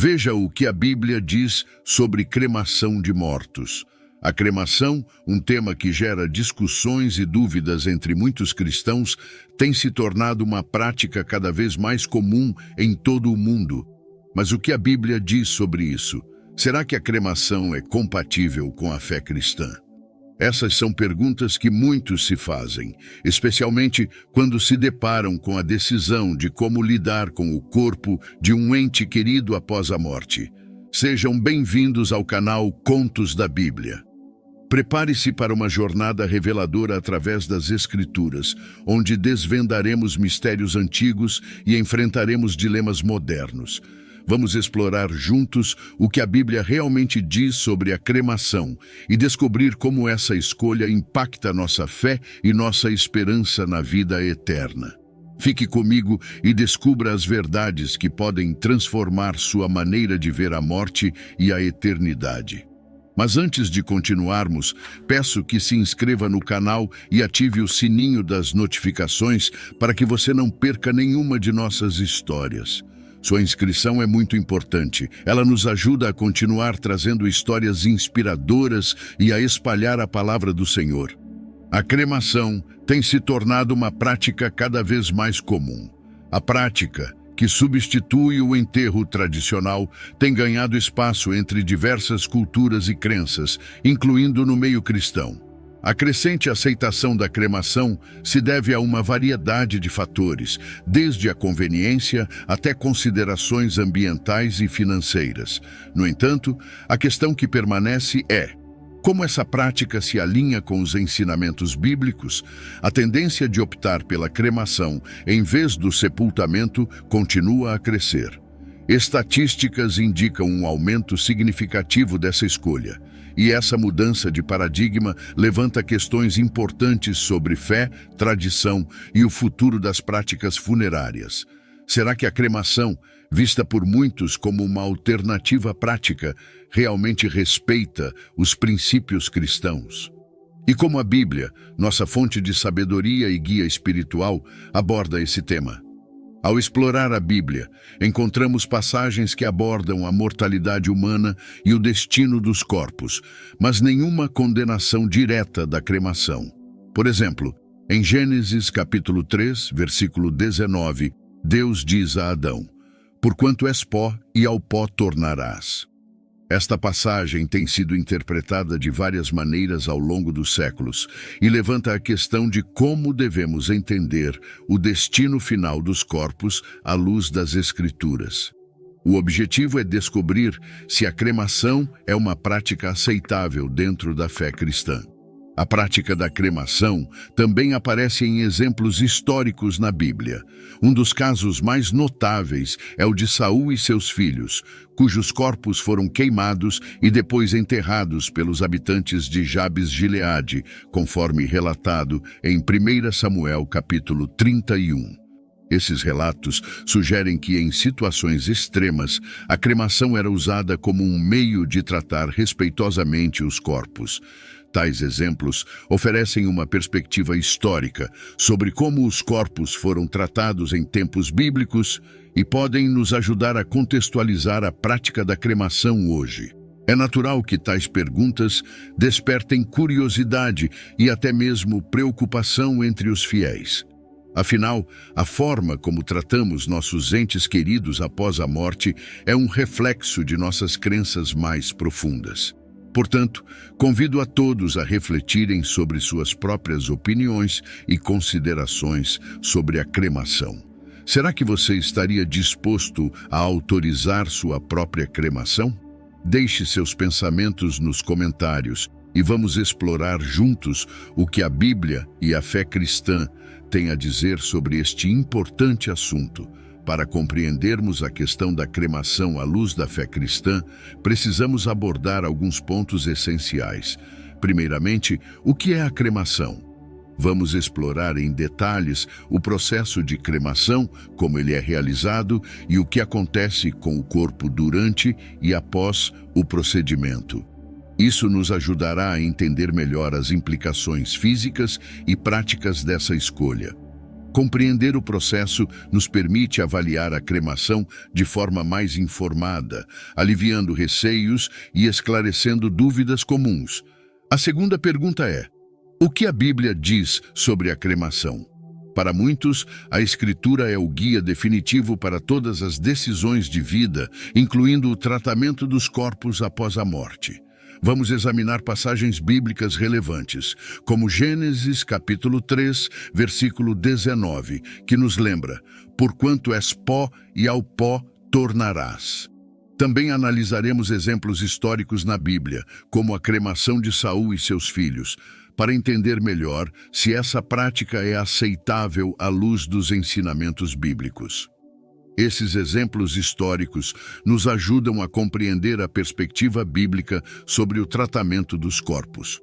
Veja o que a Bíblia diz sobre cremação de mortos. A cremação, um tema que gera discussões e dúvidas entre muitos cristãos, tem se tornado uma prática cada vez mais comum em todo o mundo. Mas o que a Bíblia diz sobre isso? Será que a cremação é compatível com a fé cristã? Essas são perguntas que muitos se fazem, especialmente quando se deparam com a decisão de como lidar com o corpo de um ente querido após a morte. Sejam bem-vindos ao canal Contos da Bíblia. Prepare-se para uma jornada reveladora através das Escrituras, onde desvendaremos mistérios antigos e enfrentaremos dilemas modernos. Vamos explorar juntos o que a Bíblia realmente diz sobre a cremação e descobrir como essa escolha impacta nossa fé e nossa esperança na vida eterna. Fique comigo e descubra as verdades que podem transformar sua maneira de ver a morte e a eternidade. Mas antes de continuarmos, peço que se inscreva no canal e ative o sininho das notificações para que você não perca nenhuma de nossas histórias. Sua inscrição é muito importante. Ela nos ajuda a continuar trazendo histórias inspiradoras e a espalhar a palavra do Senhor. A cremação tem se tornado uma prática cada vez mais comum. A prática, que substitui o enterro tradicional, tem ganhado espaço entre diversas culturas e crenças, incluindo no meio cristão. A crescente aceitação da cremação se deve a uma variedade de fatores, desde a conveniência até considerações ambientais e financeiras. No entanto, a questão que permanece é: como essa prática se alinha com os ensinamentos bíblicos? A tendência de optar pela cremação em vez do sepultamento continua a crescer. Estatísticas indicam um aumento significativo dessa escolha, e essa mudança de paradigma levanta questões importantes sobre fé, tradição e o futuro das práticas funerárias. Será que a cremação, vista por muitos como uma alternativa prática, realmente respeita os princípios cristãos? E como a Bíblia, nossa fonte de sabedoria e guia espiritual, aborda esse tema? Ao explorar a Bíblia, encontramos passagens que abordam a mortalidade humana e o destino dos corpos, mas nenhuma condenação direta da cremação. Por exemplo, em Gênesis capítulo 3, versículo 19, Deus diz a Adão: "Porquanto és pó, e ao pó tornarás." Esta passagem tem sido interpretada de várias maneiras ao longo dos séculos e levanta a questão de como devemos entender o destino final dos corpos à luz das Escrituras. O objetivo é descobrir se a cremação é uma prática aceitável dentro da fé cristã. A prática da cremação também aparece em exemplos históricos na Bíblia. Um dos casos mais notáveis é o de Saul e seus filhos, cujos corpos foram queimados e depois enterrados pelos habitantes de Jabes-Gileade, conforme relatado em 1 Samuel capítulo 31. Esses relatos sugerem que, em situações extremas, a cremação era usada como um meio de tratar respeitosamente os corpos. Tais exemplos oferecem uma perspectiva histórica sobre como os corpos foram tratados em tempos bíblicos e podem nos ajudar a contextualizar a prática da cremação hoje. É natural que tais perguntas despertem curiosidade e até mesmo preocupação entre os fiéis. Afinal, a forma como tratamos nossos entes queridos após a morte é um reflexo de nossas crenças mais profundas. Portanto, convido a todos a refletirem sobre suas próprias opiniões e considerações sobre a cremação. Será que você estaria disposto a autorizar sua própria cremação? Deixe seus pensamentos nos comentários e vamos explorar juntos o que a Bíblia e a fé cristã têm a dizer sobre este importante assunto. Para compreendermos a questão da cremação à luz da fé cristã, precisamos abordar alguns pontos essenciais. Primeiramente, o que é a cremação? Vamos explorar em detalhes o processo de cremação, como ele é realizado e o que acontece com o corpo durante e após o procedimento. Isso nos ajudará a entender melhor as implicações físicas e práticas dessa escolha. Compreender o processo nos permite avaliar a cremação de forma mais informada, aliviando receios e esclarecendo dúvidas comuns. A segunda pergunta é: o que a Bíblia diz sobre a cremação? Para muitos, a Escritura é o guia definitivo para todas as decisões de vida, incluindo o tratamento dos corpos após a morte. Vamos examinar passagens bíblicas relevantes, como Gênesis capítulo 3, versículo 19, que nos lembra: porquanto és pó e ao pó tornarás. Também analisaremos exemplos históricos na Bíblia, como a cremação de Saul e seus filhos, para entender melhor se essa prática é aceitável à luz dos ensinamentos bíblicos. Esses exemplos históricos nos ajudam a compreender a perspectiva bíblica sobre o tratamento dos corpos.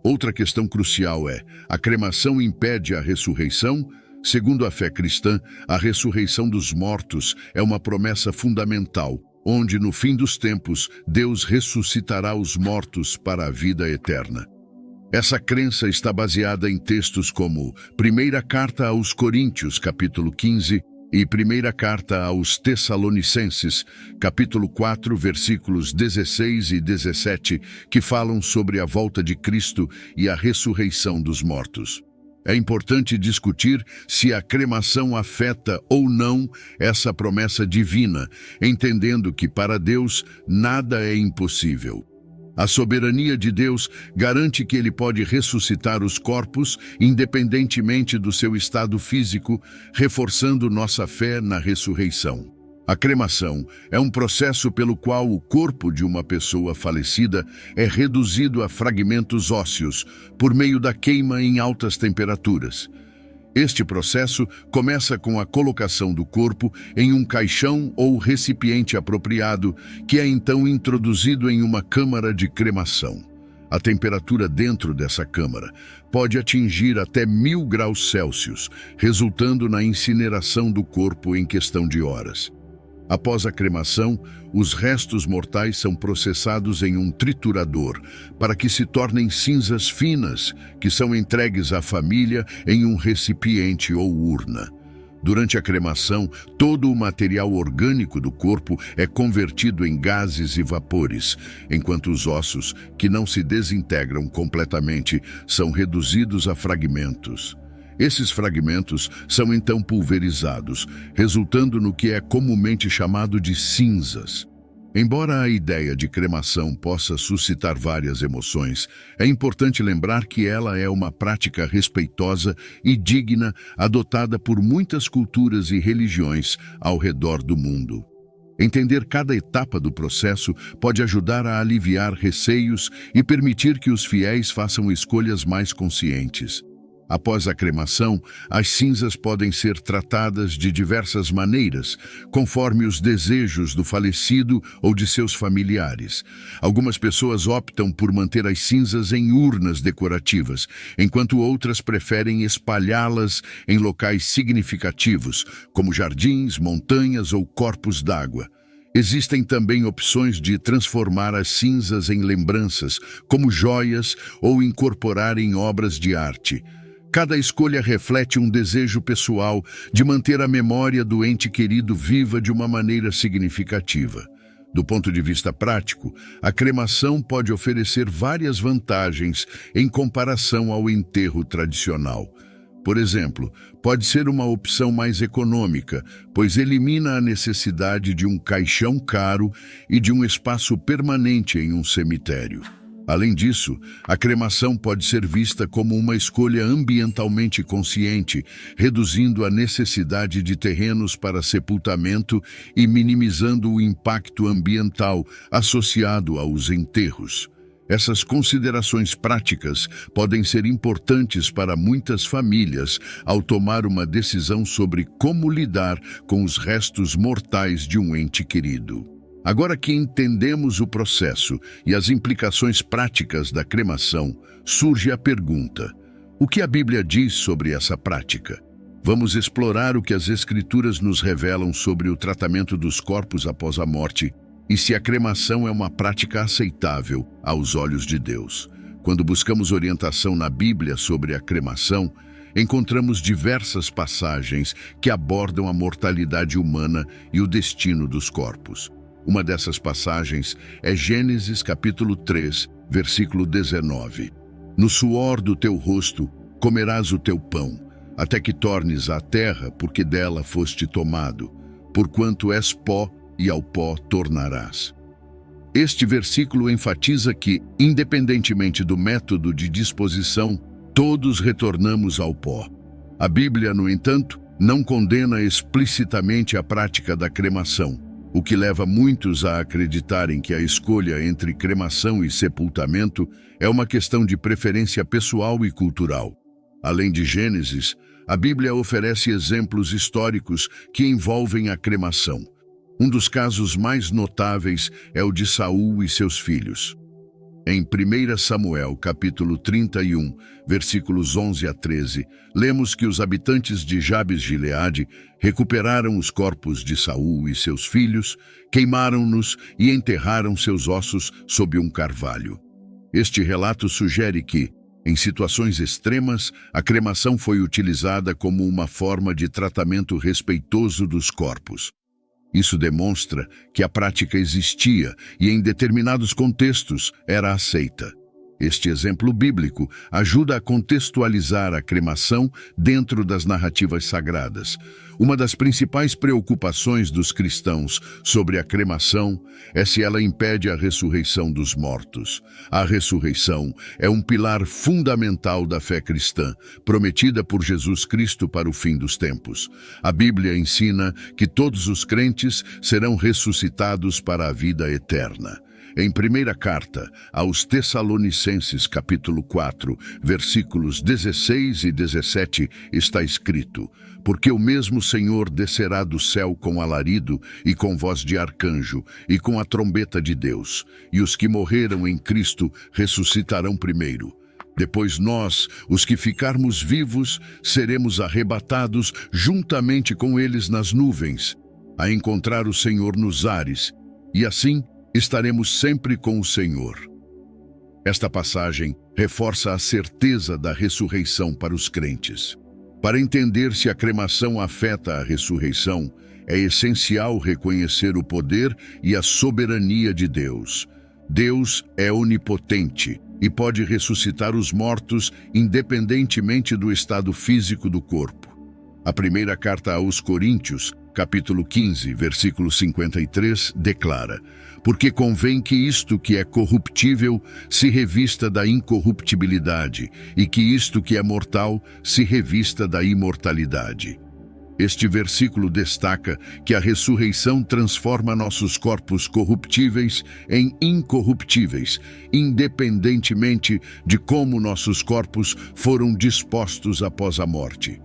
Outra questão crucial é: a cremação impede a ressurreição? Segundo a fé cristã, a ressurreição dos mortos é uma promessa fundamental, onde no fim dos tempos Deus ressuscitará os mortos para a vida eterna. Essa crença está baseada em textos como Primeira Carta aos Coríntios, capítulo 15, e Primeira Carta aos Tessalonicenses, capítulo 4, versículos 16 e 17, que falam sobre a volta de Cristo e a ressurreição dos mortos. É importante discutir se a cremação afeta ou não essa promessa divina, entendendo que para Deus nada é impossível. A soberania de Deus garante que Ele pode ressuscitar os corpos, independentemente do seu estado físico, reforçando nossa fé na ressurreição. A cremação é um processo pelo qual o corpo de uma pessoa falecida é reduzido a fragmentos ósseos, por meio da queima em altas temperaturas. Este processo começa com a colocação do corpo em um caixão ou recipiente apropriado, que é então introduzido em uma câmara de cremação. A temperatura dentro dessa câmara pode atingir até 1000 graus Celsius, resultando na incineração do corpo em questão de horas. Após a cremação, os restos mortais são processados em um triturador para que se tornem cinzas finas, que são entregues à família em um recipiente ou urna. Durante a cremação, todo o material orgânico do corpo é convertido em gases e vapores, enquanto os ossos, que não se desintegram completamente, são reduzidos a fragmentos. Esses fragmentos são então pulverizados, resultando no que é comumente chamado de cinzas. Embora a ideia de cremação possa suscitar várias emoções, é importante lembrar que ela é uma prática respeitosa e digna adotada por muitas culturas e religiões ao redor do mundo. Entender cada etapa do processo pode ajudar a aliviar receios e permitir que os fiéis façam escolhas mais conscientes. Após a cremação, as cinzas podem ser tratadas de diversas maneiras, conforme os desejos do falecido ou de seus familiares. Algumas pessoas optam por manter as cinzas em urnas decorativas, enquanto outras preferem espalhá-las em locais significativos, como jardins, montanhas ou corpos d'água. Existem também opções de transformar as cinzas em lembranças, como joias, ou incorporar em obras de arte. Cada escolha reflete um desejo pessoal de manter a memória do ente querido viva de uma maneira significativa. Do ponto de vista prático, a cremação pode oferecer várias vantagens em comparação ao enterro tradicional. Por exemplo, pode ser uma opção mais econômica, pois elimina a necessidade de um caixão caro e de um espaço permanente em um cemitério. Além disso, a cremação pode ser vista como uma escolha ambientalmente consciente, reduzindo a necessidade de terrenos para sepultamento e minimizando o impacto ambiental associado aos enterros. Essas considerações práticas podem ser importantes para muitas famílias ao tomar uma decisão sobre como lidar com os restos mortais de um ente querido. Agora que entendemos o processo e as implicações práticas da cremação, surge a pergunta: o que a Bíblia diz sobre essa prática? Vamos explorar o que as Escrituras nos revelam sobre o tratamento dos corpos após a morte e se a cremação é uma prática aceitável aos olhos de Deus. Quando buscamos orientação na Bíblia sobre a cremação, encontramos diversas passagens que abordam a mortalidade humana e o destino dos corpos. Uma dessas passagens é Gênesis capítulo 3, versículo 19. No suor do teu rosto comerás o teu pão, até que tornes à terra, porque dela foste tomado, porquanto és pó e ao pó tornarás. Este versículo enfatiza que, independentemente do método de disposição, todos retornamos ao pó. A Bíblia, no entanto, não condena explicitamente a prática da cremação, o que leva muitos a acreditarem que a escolha entre cremação e sepultamento é uma questão de preferência pessoal e cultural. Além de Gênesis, a Bíblia oferece exemplos históricos que envolvem a cremação. Um dos casos mais notáveis é o de Saul e seus filhos. Em 1 Samuel, capítulo 31, versículos 11 a 13, lemos que os habitantes de Jabes-Gileade recuperaram os corpos de Saul e seus filhos, queimaram-nos e enterraram seus ossos sob um carvalho. Este relato sugere que, em situações extremas, a cremação foi utilizada como uma forma de tratamento respeitoso dos corpos. Isso demonstra que a prática existia e, em determinados contextos, era aceita. Este exemplo bíblico ajuda a contextualizar a cremação dentro das narrativas sagradas. Uma das principais preocupações dos cristãos sobre a cremação é se ela impede a ressurreição dos mortos. A ressurreição é um pilar fundamental da fé cristã, prometida por Jesus Cristo para o fim dos tempos. A Bíblia ensina que todos os crentes serão ressuscitados para a vida eterna. Em primeira carta aos Tessalonicenses, capítulo 4, versículos 16 e 17, está escrito: porque o mesmo Senhor descerá do céu com alarido e com voz de arcanjo e com a trombeta de Deus, e os que morreram em Cristo ressuscitarão primeiro. Depois nós, os que ficarmos vivos, seremos arrebatados juntamente com eles nas nuvens, a encontrar o Senhor nos ares, e assim estaremos sempre com o Senhor. Esta passagem reforça a certeza da ressurreição para os crentes. Para entender se a cremação afeta a ressurreição, é essencial reconhecer o poder e a soberania de Deus. Deus é onipotente e pode ressuscitar os mortos independentemente do estado físico do corpo. A primeira carta aos Coríntios, capítulo 15, versículo 53, declara: porque convém que isto que é corruptível se revista da incorruptibilidade, e que isto que é mortal se revista da imortalidade. Este versículo destaca que a ressurreição transforma nossos corpos corruptíveis em incorruptíveis, independentemente de como nossos corpos foram dispostos após a morte.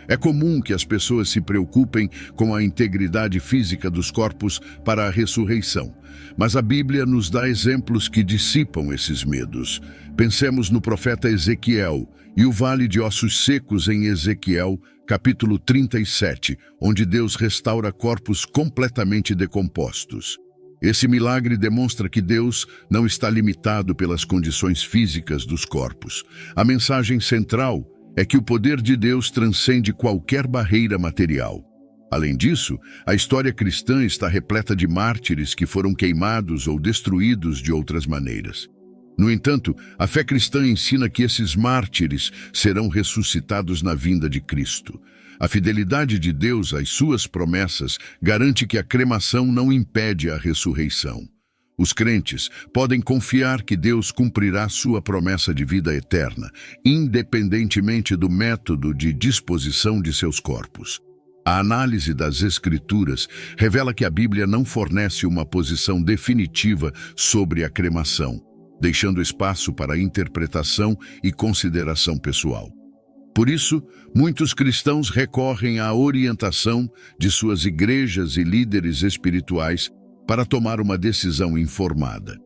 É comum que as pessoas se preocupem com a integridade física dos corpos para a ressurreição, mas a Bíblia nos dá exemplos que dissipam esses medos. Pensemos no profeta Ezequiel e o vale de ossos secos em Ezequiel, capítulo 37, onde Deus restaura corpos completamente decompostos. Esse milagre demonstra que Deus não está limitado pelas condições físicas dos corpos. A mensagem central é que o poder de Deus transcende qualquer barreira material. Além disso, a história cristã está repleta de mártires que foram queimados ou destruídos de outras maneiras. No entanto, a fé cristã ensina que esses mártires serão ressuscitados na vinda de Cristo. A fidelidade de Deus às suas promessas garante que a cremação não impede a ressurreição. Os crentes podem confiar que Deus cumprirá sua promessa de vida eterna, independentemente do método de disposição de seus corpos. A análise das Escrituras revela que a Bíblia não fornece uma posição definitiva sobre a cremação, deixando espaço para interpretação e consideração pessoal. Por isso, muitos cristãos recorrem à orientação de suas igrejas e líderes espirituais para tomar uma decisão informada.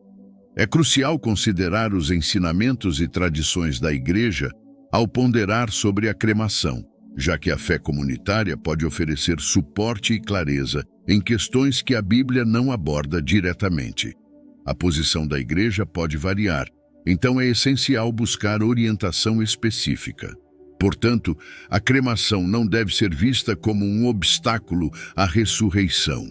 É crucial considerar os ensinamentos e tradições da Igreja ao ponderar sobre a cremação, já que a fé comunitária pode oferecer suporte e clareza em questões que a Bíblia não aborda diretamente. A posição da Igreja pode variar, então é essencial buscar orientação específica. Portanto, a cremação não deve ser vista como um obstáculo à ressurreição.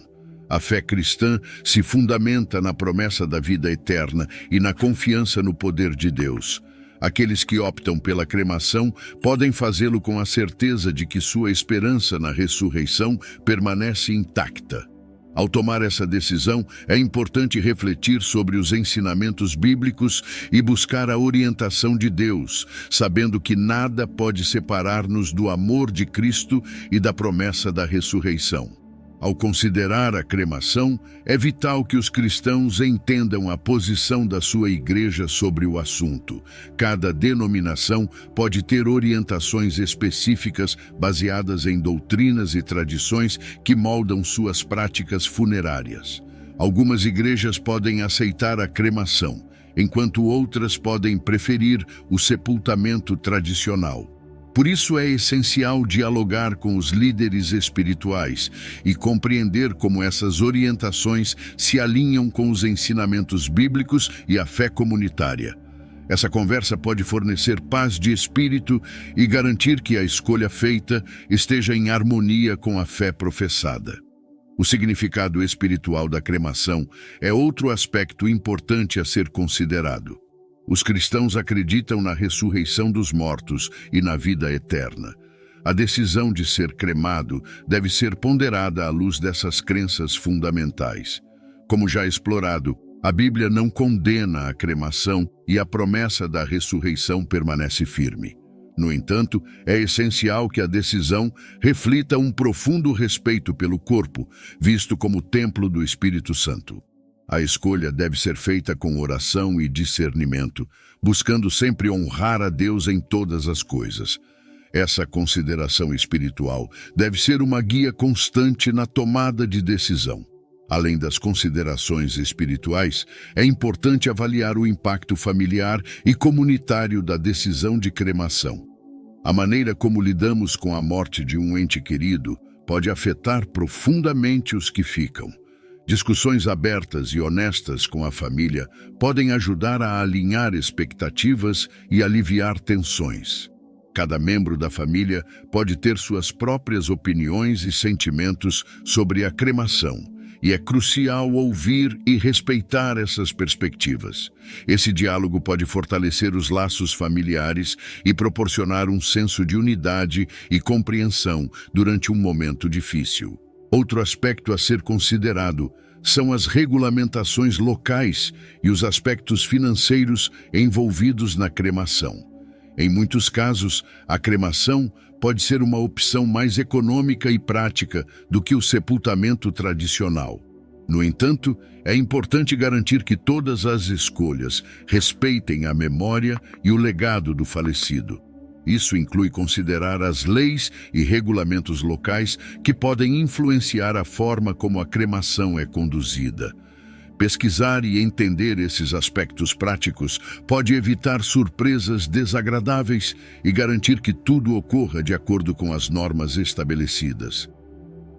A fé cristã se fundamenta na promessa da vida eterna e na confiança no poder de Deus. Aqueles que optam pela cremação podem fazê-lo com a certeza de que sua esperança na ressurreição permanece intacta. Ao tomar essa decisão, é importante refletir sobre os ensinamentos bíblicos e buscar a orientação de Deus, sabendo que nada pode separar-nos do amor de Cristo e da promessa da ressurreição. Ao considerar a cremação, é vital que os cristãos entendam a posição da sua igreja sobre o assunto. Cada denominação pode ter orientações específicas baseadas em doutrinas e tradições que moldam suas práticas funerárias. Algumas igrejas podem aceitar a cremação, enquanto outras podem preferir o sepultamento tradicional. Por isso é essencial dialogar com os líderes espirituais e compreender como essas orientações se alinham com os ensinamentos bíblicos e a fé comunitária. Essa conversa pode fornecer paz de espírito e garantir que a escolha feita esteja em harmonia com a fé professada. O significado espiritual da cremação é outro aspecto importante a ser considerado. Os cristãos acreditam na ressurreição dos mortos e na vida eterna. A decisão de ser cremado deve ser ponderada à luz dessas crenças fundamentais. Como já explorado, a Bíblia não condena a cremação e a promessa da ressurreição permanece firme. No entanto, é essencial que a decisão reflita um profundo respeito pelo corpo, visto como templo do Espírito Santo. A escolha deve ser feita com oração e discernimento, buscando sempre honrar a Deus em todas as coisas. Essa consideração espiritual deve ser uma guia constante na tomada de decisão. Além das considerações espirituais, é importante avaliar o impacto familiar e comunitário da decisão de cremação. A maneira como lidamos com a morte de um ente querido pode afetar profundamente os que ficam. Discussões abertas e honestas com a família podem ajudar a alinhar expectativas e aliviar tensões. Cada membro da família pode ter suas próprias opiniões e sentimentos sobre a cremação, e é crucial ouvir e respeitar essas perspectivas. Esse diálogo pode fortalecer os laços familiares e proporcionar um senso de unidade e compreensão durante um momento difícil. Outro aspecto a ser considerado são as regulamentações locais e os aspectos financeiros envolvidos na cremação. Em muitos casos, a cremação pode ser uma opção mais econômica e prática do que o sepultamento tradicional. No entanto, é importante garantir que todas as escolhas respeitem a memória e o legado do falecido. Isso inclui considerar as leis e regulamentos locais que podem influenciar a forma como a cremação é conduzida. Pesquisar e entender esses aspectos práticos pode evitar surpresas desagradáveis e garantir que tudo ocorra de acordo com as normas estabelecidas.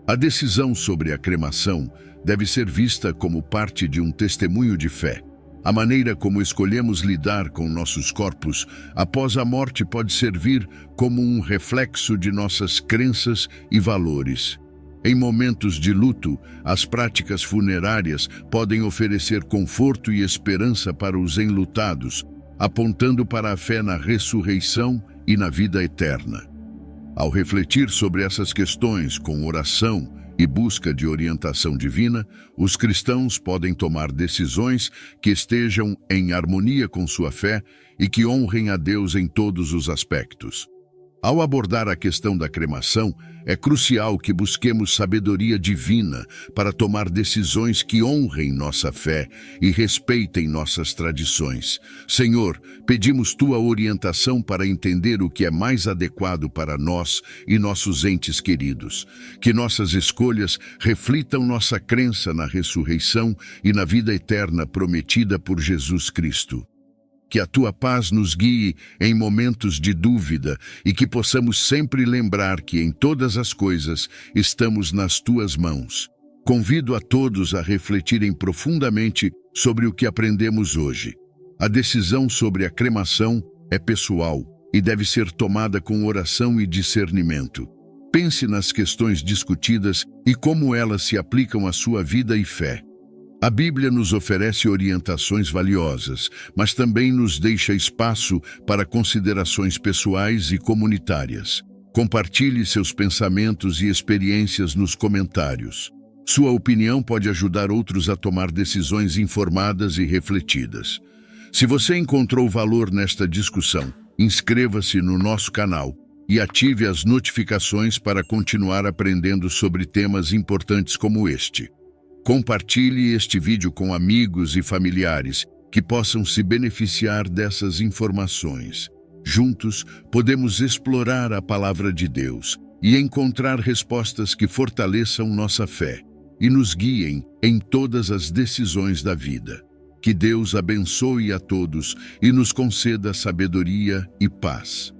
A decisão sobre a cremação deve ser vista como parte de um testemunho de fé. A maneira como escolhemos lidar com nossos corpos após a morte pode servir como um reflexo de nossas crenças e valores. Em momentos de luto, as práticas funerárias podem oferecer conforto e esperança para os enlutados, apontando para a fé na ressurreição e na vida eterna. Ao refletir sobre essas questões com oração e busca de orientação divina, os cristãos podem tomar decisões que estejam em harmonia com sua fé e que honrem a Deus em todos os aspectos. Ao abordar a questão da cremação, é crucial que busquemos sabedoria divina para tomar decisões que honrem nossa fé e respeitem nossas tradições. Senhor, pedimos Tua orientação para entender o que é mais adequado para nós e nossos entes queridos. Que nossas escolhas reflitam nossa crença na ressurreição e na vida eterna prometida por Jesus Cristo. Que a Tua paz nos guie em momentos de dúvida e que possamos sempre lembrar que em todas as coisas estamos nas Tuas mãos. Convido a todos a refletirem profundamente sobre o que aprendemos hoje. A decisão sobre a cremação é pessoal e deve ser tomada com oração e discernimento. Pense nas questões discutidas e como elas se aplicam à sua vida e fé. A Bíblia nos oferece orientações valiosas, mas também nos deixa espaço para considerações pessoais e comunitárias. Compartilhe seus pensamentos e experiências nos comentários. Sua opinião pode ajudar outros a tomar decisões informadas e refletidas. Se você encontrou valor nesta discussão, inscreva-se no nosso canal e ative as notificações para continuar aprendendo sobre temas importantes como este. Compartilhe este vídeo com amigos e familiares que possam se beneficiar dessas informações. Juntos, podemos explorar a palavra de Deus e encontrar respostas que fortaleçam nossa fé e nos guiem em todas as decisões da vida. Que Deus abençoe a todos e nos conceda sabedoria e paz.